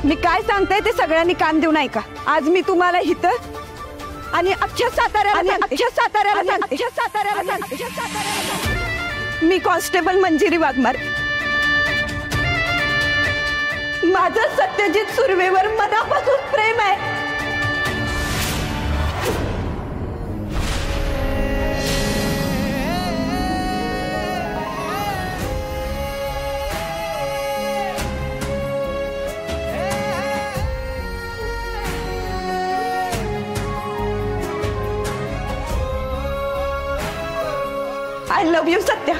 मी काय सांगते ते सगळ्यांनी कान देऊन ऐका। आज मी तुम्हाला हिथं आणि अख्ख्या साताऱ्याला मी कॉन्स्टेबल मंजिरी वाघमारे, माझं सत्यजित सुर्वेवर मनापासून प्रेम आहे। I love you, Satya.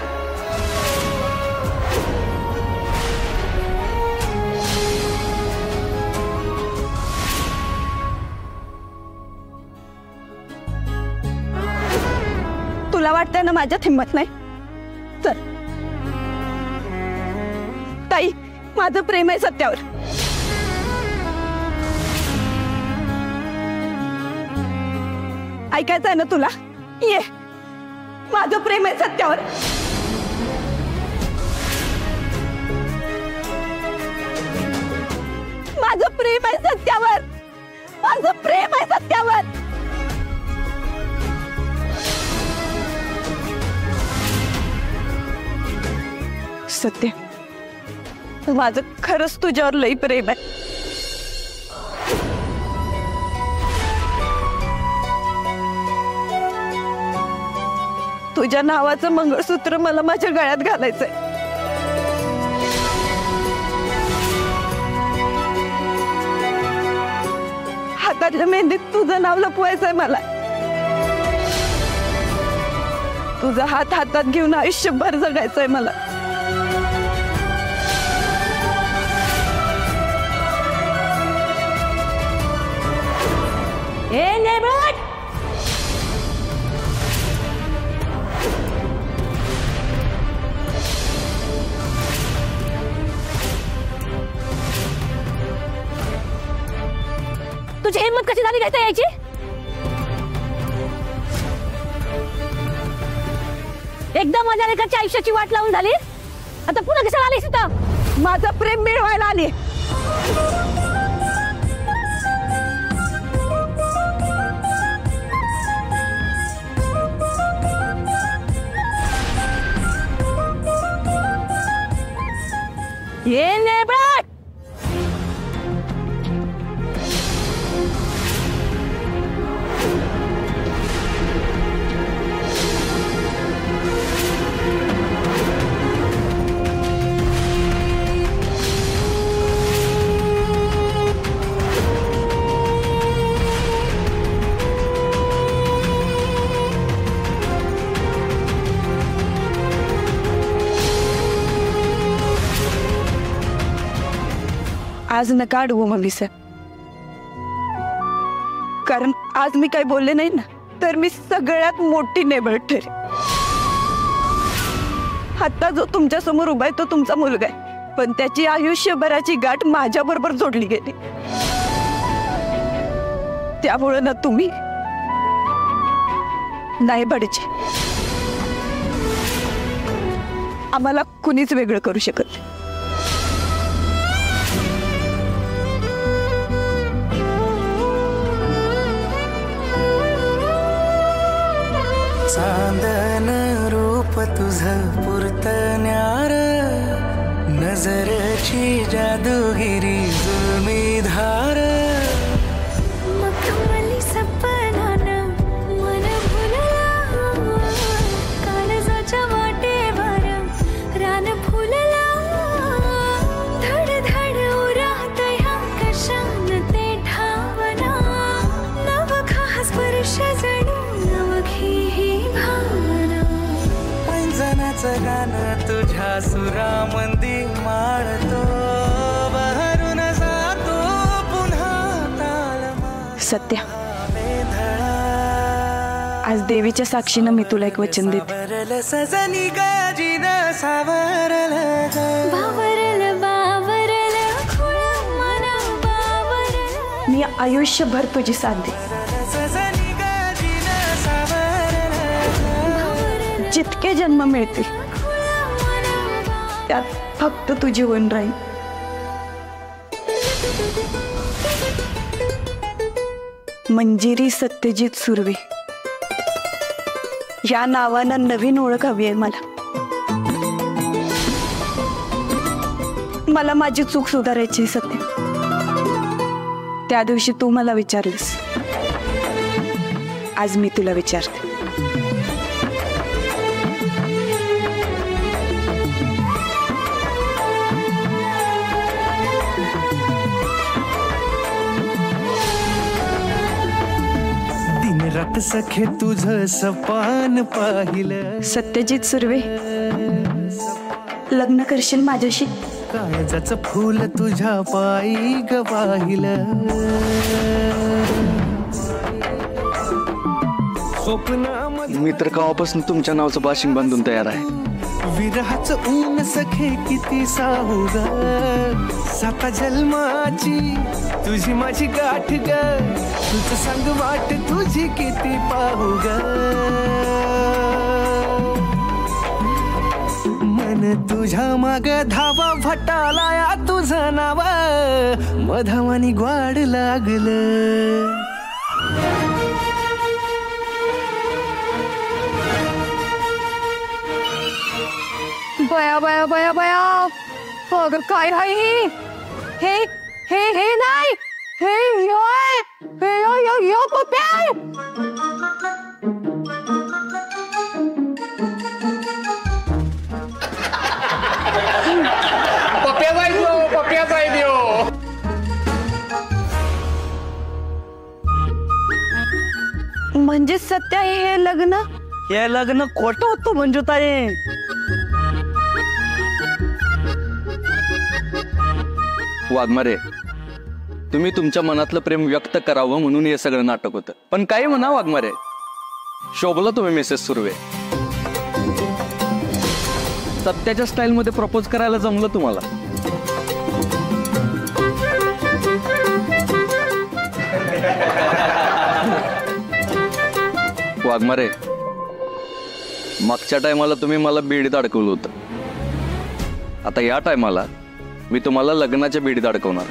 तुला वाटतंय ना माझ्यात हिम्मत नाही? चल ताई, माझं प्रेम आहे सत्यावर। ऐकायचं आहे ना तुला? ये, माझं प्रेम आहे सत्यावर। माझं प्रेम आहे सत्यावर, माझं प्रेम आहे सत्यावर। सत्य, माझं खरंच तुझ्यावर लई प्रेम आहे। तुझ्या नावाचं मंगळसूत्र मला माझ्या गळ्यात घालायचंय। हातातल्या मेहंदीत तुझं नाव लपवायचंय मला। तुझा हात हातात घेऊन आयुष्यभर जगायचंय मला। ए नेबट, तुझी हिम्मत कशी झाली काय यायची? एकदा माझ्या लेकाच्या आयुष्याची वाट लावून झाली, आता पुन्हा कशाला आलीस इथं? माझं प्रेम मिळवायला आली। ये नेबट, आज नका अडवू मम्मी सर, कारण आज मी काही बोलले नाही ना तर मी सगळ्यात मोठी नेबळ ठरेन। आता जो तुमच्या समोर उभा आहे तो तुमचा मुलगा आहे, पण त्याची आयुष्यभराची गाठ माझ्या बरोबर जोडली गेली। त्यामुळे ना तुम्ही नाही बडचे, आम्हाला कुणीच वेगळं करू शकत नाही। चांदन रूप तुझं पुरतण्यार, नजरची जादूगिरी जुळमी धार। मखमली सपनानं मन भुलला, काळजाच्या वाटेवर रान फुलला। धड धड उरात ह्या कशान ते ठावना, नवखा स्पर्श जणू जनाचं गाणं तुझ्या सुरामंदी माळतो, बहरून जातो पुन्हा ताल। सत्या, आज देवीच्या साक्षीनं मी तुला एक वचन देते। सजनी गाजीन सावरल बावरल बावरल खुळा मना बावरल, मी आयुष्यभर तुझी साथ दे। जितके जन्म मिळतील त्यात फक्त तुझी वन राहील। मंजिरी सत्यजित सुर्वे या नावानं नवीन ओळख हवी आहे मला. मला माझी चूक सुधारायची सत्य. त्या दिवशी तू मला विचारलीस, आज मी तुला विचारते. रात सखे तुझं सपान पाहिलं. सत्यजित सुर्वे, लग्न करशील माझ्याशी? काळजाचं फूल तुझ्या पायी ग पाहिलं. स्वप्नामध्ये मी तर केव्हापासून तुमच्या नावाचं बाशिंग बांधून तयार आहे. विरहाचं ऊन सखे किती साहू ग. 7 जन्माची तुझी माझी गाठ ग. तुझं सांग वाट तुझी किती पाहू ग. मन तुझ्या माग धावा फटाला या तुझं नाव मधावानी ग्वाड लागलं. बया बया बया बया, अगं काय आहे हे? हे हे नाही, हे यो हे यो यो यो पप्या. पप्या जायलो. म्हणजे सत्य हे लग्न? हे लग्न खोटं होतं मंजुताई. वाघमारे, तुम्ही तुमच्या मनातलं प्रेम व्यक्त करावं म्हणून हे सगळं नाटक होतं. पण काही म्हणा वाघमारे, शोभला तुम्ही मिसेस सुर्वे. सत्याच्या स्टाईल मध्ये प्रपोज करायला जमलं तुम्हाला. वाघमारे, मागच्या टायमाला तुम्ही मला बेडीत अडकवलं होतं. आता या टायमाला मी तुम्हाला लग्नाच्या बेडीत अडकवणार.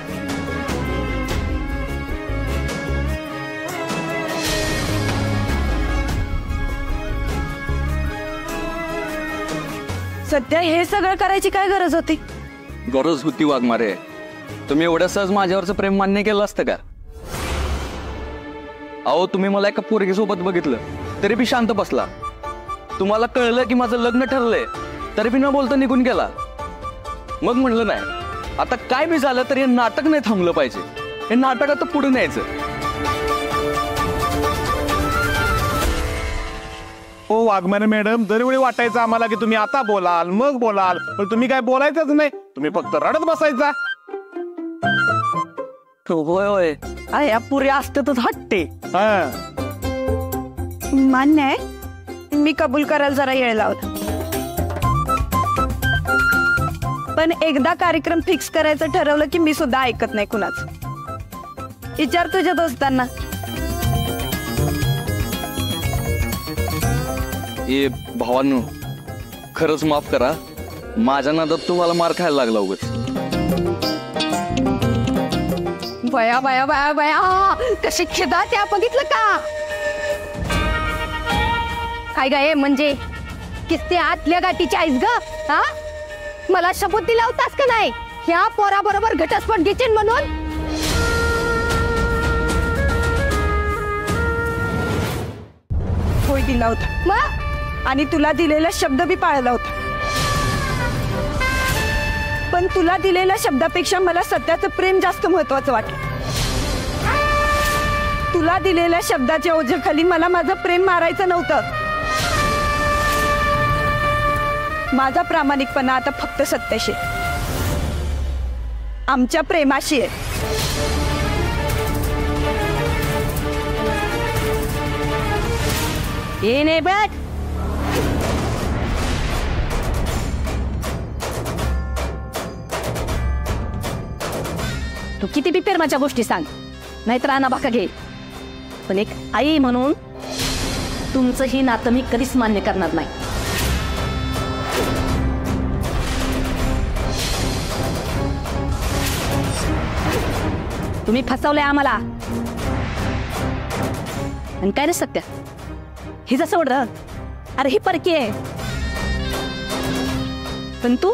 सध्या हे सगळं करायची काय गरज होती? गरज होती वाघमारे. तुम्ही एवढ्या सहज माझ्यावरचं प्रेम मान्य केलं असतं का? अहो, तुम्ही मला एका पोरगी सोबत बघितलं तरी बी शांत बसला. तुम्हाला कळलं की माझं लग्न ठरलंय तरी बी न बोलता निघून गेला. मग म्हणलं नाही, आता काय बी झालं तरी हे नाटक नाही थांबलं पाहिजे. हे नाटक आता पुढे न्यायचं. ओ वाघमारे मॅडम, दरवेळी वाटायचं आम्हाला की तुम्ही आता बोलाल मग बोलाल, पण तुम्ही काय बोलायचंच नाही. तुम्ही फक्त रडत बसायचा. होय होय, या पुरी असतातच हट्टे. मान्य आहे, मी कबूल करायला जरा वेळ लावला. पण एकदा कार्यक्रम फिक्स करायचं ठरवलं की मी सुद्धा ऐकत नाही कुणाचं. विचार तुझ्या दोस्तांना. ए भावांनो, खरंच माफ करा, माझ्या नादात तुम्हाला मार खायला लागला उगाच. बया बया बया बया, कशी खेदा त्या बघितलं का? काय गे म्हणजे किस्ते आतल्या गाठीची आईस ग. हा, मला शपथ दिला होतास का नाही ह्या पोरा बरोबर घटस्फोट घेचीन म्हणून? होय, दिला होता. मग आणि तुला दिलेला शब्द बी पाळला होता. पण तुला दिलेल्या शब्दापेक्षा मला सत्याचं प्रेम जास्त महत्वाचं वाटलं. तुला दिलेल्या शब्दाच्या ओझ्याखाली मला माझं प्रेम मारायचं नव्हतं. माझा प्रामाणिकपणा आता फक्त सत्याशी, आमच्या प्रेमाशी आहे. ये नाही बघ, तू किती बी प्रेमाच्या गोष्टी सांग, नाहीतर आणा बाका घे, पण एक आई म्हणून तुमचं ही नातं मी कधीच मान्य करणार नाही. तुम्ही फसवलंय आम्हाला. आणि काय रे सत्या, ही जसं ओढ अरे ही परकी आहे. पण तू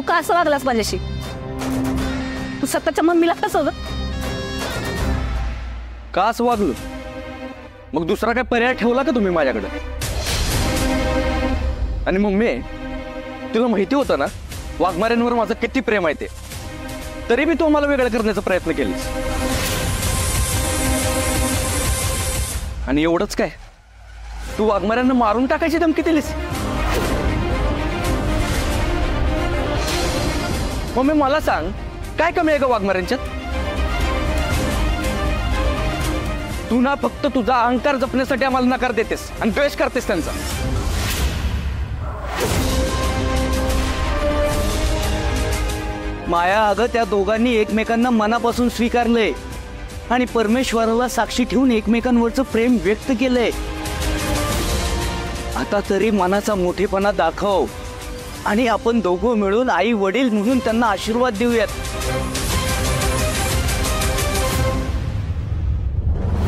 का असं वागलास माझ्याशी? तू सत्याच्या मम्मीला कसं का असं वागलो? मग दुसरा काय पर्याय ठेवला का तुम्ही माझ्याकडे? आणि मम्मी, तुला माहिती होतं ना वाघमाऱ्यांवर माझं किती प्रेम आहे ते, तरी मी तो मला वेगळं करण्याचा प्रयत्न केला. आणि एवढंच काय, तू वाघमाऱ्यांना मारून टाकायची धमकी दिलीस. मम्मी मला सांग, काय कमी आहे का वाघमाऱ्यांच्यात? तू ना फक्त तुझा अहंकार जपण्यासाठी आम्हाला नकार देतेस आणि द्वेष करतेस त्यांचा. माया, अगं त्या दोघांनी एकमेकांना मनापासून स्वीकारलंय आणि परमेश्वराला साक्षी ठेवून एकमेकांवरचं प्रेम व्यक्त केलंय. आता तरी मनाचा मोठेपणा दाखव आणि आपण दोघं मिळून आई वडील म्हणून त्यांना आशीर्वाद देऊयात.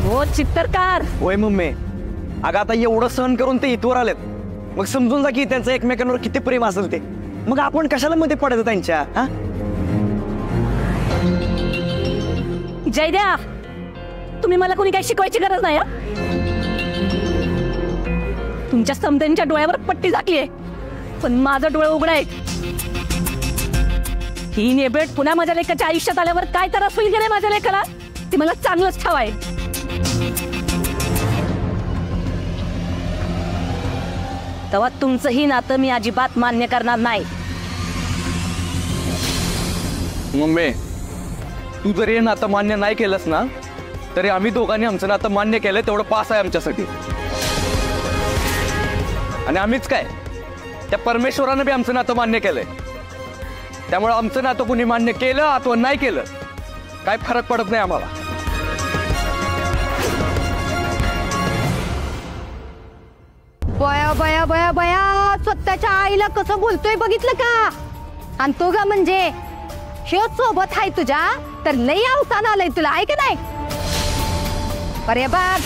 हो चित्तरकार. होय मम्मी, अगं आता एवढं सहन करून ते इथवर आलेत, मग समजून जा की त्यांचं एकमेकांवर किती प्रेम असेल ते. मग आपण कशाला मध्ये पडायचं त्यांच्या? हा, जयद्या, तुम्ही मला कोणी काही शिकवायची गरज नाही. तुमच्या समद्यांच्या डोळ्यावर पट्टी झाकली आहे, पण माझं डोळं उघड आहे. ही नेबेट पुन्हा माझ्या लेकाच्या आयुष्यात आल्यावर काय त्रास होईल गेले माझ्या लेकाला, ती मला चांगलंच ठावाय. तेव्हा तुमचंही नातं मी अजिबात मान्य करणार नाही. मम्मी, तू जरी हे नातं मान्य नाही केलंस ना, तरी आम्ही दोघांनी आमचं नातं मान्य केलं तेवढं पास आहे आमच्यासाठी. आणि आम्हीच काय, त्या परमेश्वरानं बी आमचं नातं मान्य केलंय. त्यामुळे आमचं नातं कुणी मान्य केलं अथवा नाही केलं काय फरक पडत नाही आम्हाला. बया बया बया बया, स्वतःच्या आईला कसं बोलतोय बघितलं का? आणि तो ग म्हणजे हे सोबत आहे तुझ्या, तर लई अवसान आलंय तुला, आहे का नाही? अरे बघ,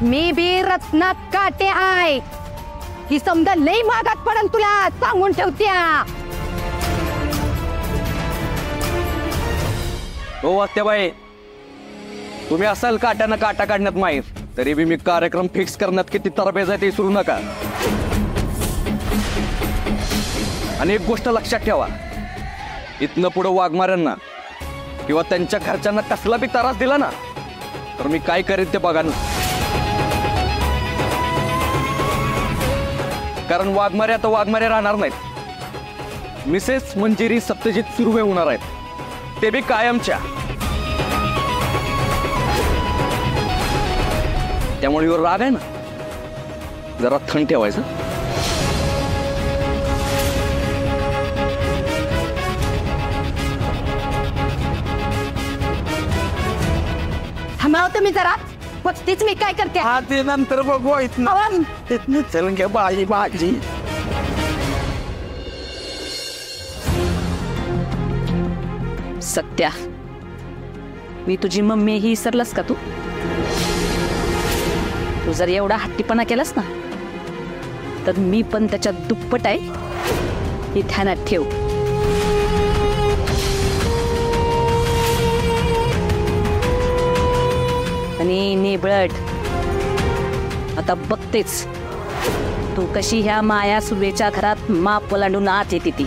मी बी रत्ना काटे आहे, ही समजा लई मागात पडन तुला, सांगून ठेवत्या. हो आत्याबाई, तुम्ही असाल काट्यानं काटा काढण्यात माहीत, तरी बी मी कार्यक्रम फिक्स करण्यात किती तरबेज आहे ते विसरू नका. आणि एक गोष्ट लक्षात ठेवा, इथनं पुढं वाघमाऱ्यांना किंवा त्यांच्या घरच्यांना कसला बी त्रास दिला ना, तर मी काय करेन ते बघा ना. कारण वाघमारे आता वाघमारे राहणार नाहीत. मिसेस मंजिरी सत्यजित सुर्वे होणार आहेत, ते बी कायमच्या. त्यामुळे वर राग आहे ना, जरा थंड ठेवायचं. थांबावं तुम्ही जरा, पत्तीच मी काय करते. हा, ते नंतर बघू. इथनं तिथनं चल घ्या बाई माझी. सत्या, मी तुझी मम्मी ही विसरलास का? तू जर एवढा हट्टीपणा केलास ना, तर मी पण त्याच्या दुप्पट आहे, हे ध्यानात ठेव. आणि नेबळट, आता बघतेच तू कशी ह्या माया सुर्वेच्या घरात माप ओलांडून आत येते ती.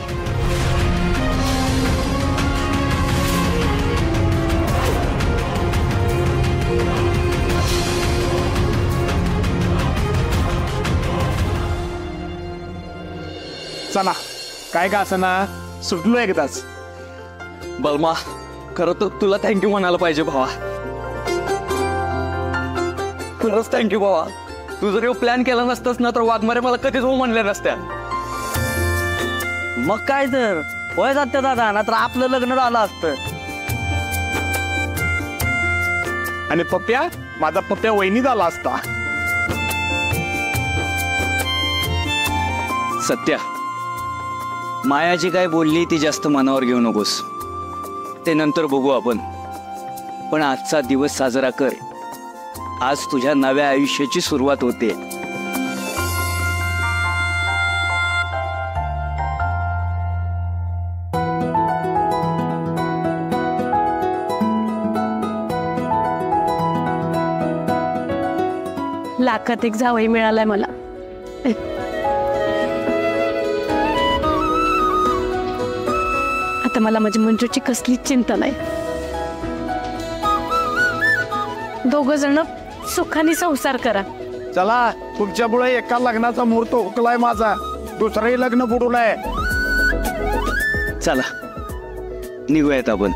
चला, काय का असं ना, सुटलो एकदाच. बलमा, खरं तर तुला थँक्यू म्हणायला पाहिजे भावा. खरंच थँक्यू भावा. तू जर प्लॅन केला नसतास ना, तर वाघमारे मला कधीच हो म्हणल्या नसत्या. मग काय तर होय जात्या दादा, ना तर आपलं लग्न झालं असतं. आणि पप्प्या, माझा पप्प्या वहिनी झाला असता. सत्या, मायाची काय बोलली ती जास्त मनावर घेऊ नकोस, ते नंतर बघू आपण. पण आजचा दिवस साजरा कर आज तुझ्या नव्या आयुष्याची सुरुवात होते. लाखात एक जावई मिळालाय मला. आता मला माझी मंजूची कसलीच चिंता नाही. दोघ जण सुखाने संसार करा. चला, तुमच्यामुळे एका लग्नाचा मुहूर्त हुकलाय माझा, दुसरंही लग्न बुडवलंय. चला निघूयात आपण.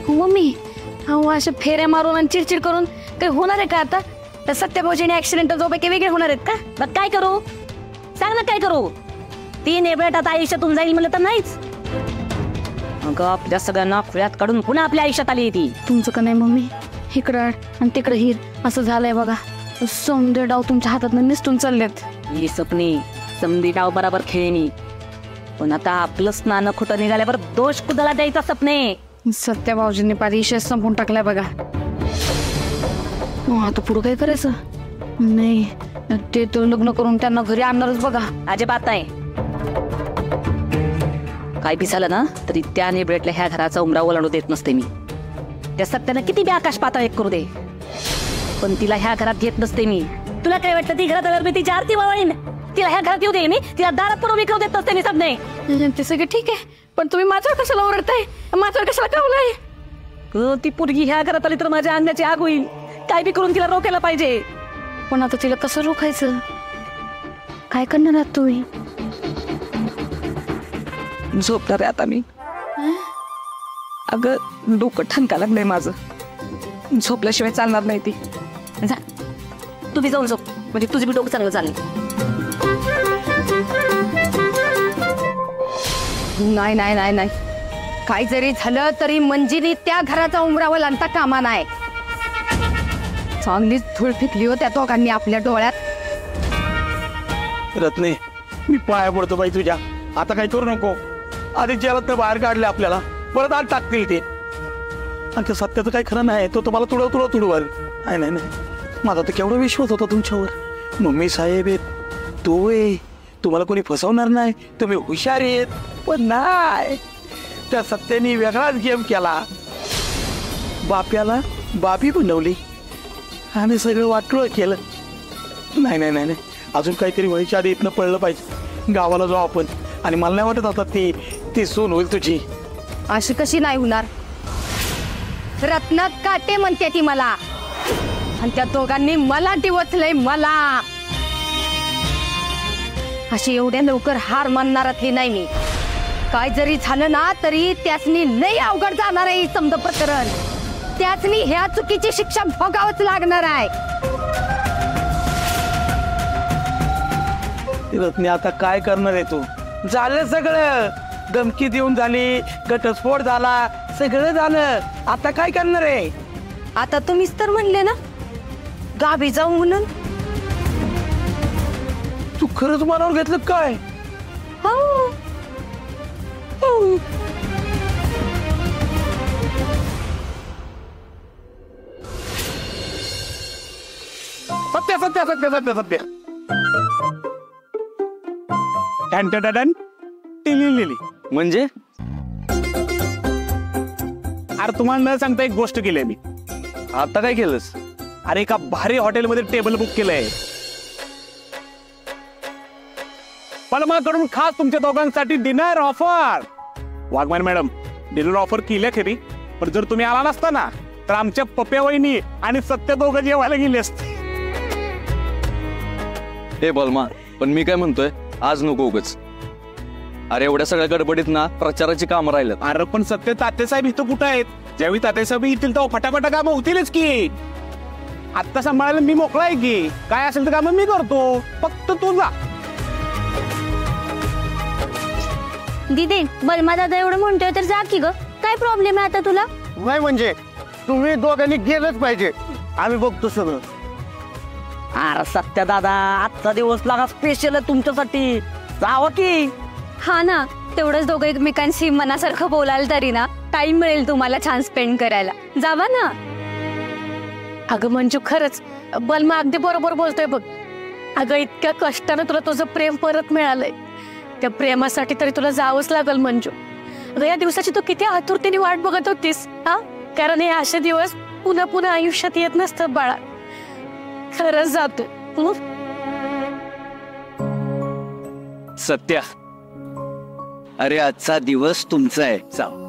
मम्मी, अहो अशा फेऱ्या मारून आणि चिडचिड करून काही होणार आहे का आता? तर सत्यभाऊजीने ऍक्सिडेंट झोपे वेगळे होणार आहेत का? मग काय करू सांग ना, काय करू? 3 एप्रिल आता आयुष्यातून जाईल म्हणलं तर नाहीच. अगं आपल्या सगळ्यांना खुळ्यात काढून पुन्हा आपल्या आयुष्यात आली ती. तुमचं का नाही मम्मी? इकडं आणि तिकडं हिर असं झालंय बघा. सौंदर्य डाव तुमच्या हातातून निसटून चाललेत. ही सपनी समधी डाव बराबर खेळणी, पण आता आपलं स्नान खोटं निघाल्यावर दोष कुदला द्यायचा सपने. सत्यभाऊजींनी पारिशय संपून टाकलाय बघा. आता पुढं काय करायचं? नाही, ते तर लग्न करून त्यांना घरी आणणारच बघा. अजिबात नाही. काय बी झालं ना तरी त्या नेबरेटला ह्या घराचा उमरा ओलांडू देत नसते मी. त्या सत्यानं किती बी आकाश पाताळ एक करू दे, पण तिला ह्या घरात घेत नसते मी. तुला काय वाटतं ती घरात आल्यावर मी तिची आरती वाळीन? तिला ह्या घरात येऊ दे मी, तिला दारात पण उभी करू देत नसते मी. सब नाही ते सगळं ठीक आहे, पण तुम्ही माझ्यावर कशाला ओरडताय? माझ्यावर कशाला कावलाय? ती पोरगी ह्या घरात आली तर माझ्या अंगाची आग होईल. काय बी करून तिला रोखायला पाहिजे. पण आता तिला कसं रोखायचं? काय करणार आहात तुम्ही? झोपणार आहे आता मी. अगं डोकं ठणका लागलंय माझं, झोपल्याशिवाय चालणार नाही ती. जा तुम्ही जाऊन झोप, म्हणजे तुझी बी डोकं चांगलं चालेल. नाही नाही नाही नाही, काय जरी झालं तरी मंजिरी त्या घराचा उमरावर आणता कामा नाही. चांगलीच धूळ फेकली हो त्या दोघांनी आपल्या डोळ्यात. रत्ने, मी पाया पडतो बाई तुझ्या. आता काही करू नको. आधी जेलात बाहेर काढले आपल्याला, परत आत टाकतील ते. आणि ते सत्याचं काही खरं नाही. तो तुम्हाला तुडवल. नाही नाही नाही, माझा तर केवढा विश्वास होता तुमच्यावर. मम्मी साहेब आहेत तो आहे, तुम्हाला कोणी फसवणार नाही, तुम्ही हुशार आहेत. पण नाही, त्या सत्याने वेगळाच गेम केला. बाप्याला बापी बनवली आणि सगळं वाटोळं केलं. नाही नाही नाही नाही, अजून काहीतरी व्हायच्या आधी इथनं पडलं पाहिजे. गावाला जाऊ आपण. आणि मला नाही वाटत आता ती सून होईल तुझी. अशी कशी नाही होणार? रत्नात काटे म्हणते ती मला, आणि त्या दोघांनी मला डिवचलंय मला. अशी एवढ्या लवकर हार मानणारातली नाही मी. काय जरी झालं ना तरी त्यासनी लय अवघड जाणार आहे समज प्रकरण. त्यासनी ह्या चुकीची शिक्षा भोगावच लागणार आहे. रत्नी, आता काय करणार आहे तू? झालं सगळं. धमकी देऊन झाली, घटस्फोट झाला, सगळं झालं. आता काय करणार आहे? आता तुम्हीच तर म्हणले ना गावी जाऊ म्हणून. तू खरंच मनावर घेतलं काय? हो. सत्य सत्य सत्य सत्य सत्य. म्हणजे अरे तुम्हाला न सांगता एक गोष्ट केली मी. आता काय केलंस? अरे एका भारी हॉटेलमध्ये टेबल बुक केलंय. पलमाकडून खास तुमच्या दोघांसाठी dinner offer. Waghman madam, dinner offer केल्या खरी, पण जर तुम्ही आला नसता ना तर आमच्या पप्या वहिनी आणि सत्य दोघं जेवायला गेले असते. हे बलमा, पण मी काय म्हणतोय, आज नको उगच. अरे एवढ्या सगळ्या गडबडीत ना प्रचाराची कामं राहिलं. अरे पण सत्य तात्यासाहेब इथं कुठं आहेत? ज्यावेळी तात्यासाहेब येतील तेव्हा फटाफटा कामं होतीलच की. आत्ता सांभाळायला मी मोकळा आहे की. काय असेल तर कामं मी करतो, फक्त तू जा. दीदी, बलमा दादा एवढं म्हणतोय तर जा की ग. काय प्रॉब्लेम आहे आता तुला? नाही म्हणजे तुम्ही दोघांनी गेलंच पाहिजे. आम्ही बघतो सगळं. अरे सत्या दादा, आजचा दिवस लागा स्पेशल आहे तुमच्यासाठी. जावं की. हा ना, तेवढंच दोघं एकमेकांशी मनासारखं बोलाल तरी ना टाइम मिळेल तुम्हाला छान स्पेंड करायला. जावा ना. अगं मंजू खरंच बलमा अगदी बरोबर बोलतोय बघ. अगं इतक्या कष्टानं तुला तुझं प्रेम परत मिळालंय. त्या प्रेमासाठी तरी तुला जावंच लागल मंजू. अगं या दिवसाची तू किती आतुरतेने वाट बघत होतीस हा, कारण हे असे दिवस पुन्हा पुन्हा आयुष्यात येत नसतात बाळा. खरंच जातोय. सत्या, अरे आजचा दिवस तुमचा आहे. जाऊ.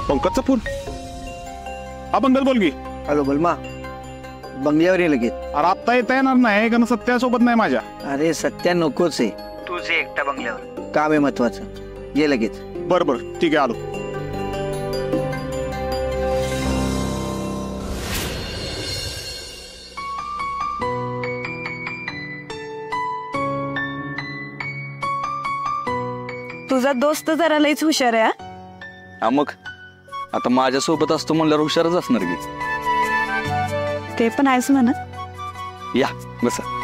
पंकजचा फोन. हा पंकज बोल की. हॅलो बलमा, बंगल्यावर ये लगेच. अरे आत्ता येता येणार नाही कारण सत्यासोबत नाही माझ्या. अरे सत्या नकोच आहे, तूच ये एकटा बंगल्यावर. काम आहे महत्वाचं, ये लगेच. बरं बरं ठीक आहे, आलो. तुझा दोस्त जरा लईच हुशार आहे. हा मग आता माझ्यासोबत असतो म्हणल्यावर हुशारच असणार की. ते पण आहेस म्हणा. या बसा.